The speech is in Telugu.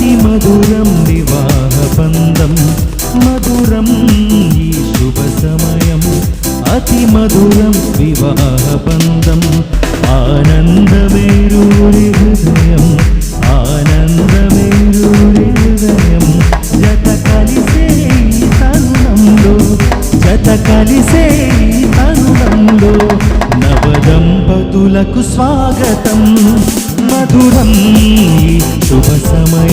అతి మధురం వివాహ బంధం మధురం ఈ శుభ సమయం అతి మధురం వివాహ బంధం ఆనందమేరూరి హృదయం ఆనందమేరూరి హృదయం జత కలిసే ఈ తరుణంలో జత కలిసే ఈ తరుణంలో నవదంపతులకు స్వాగతం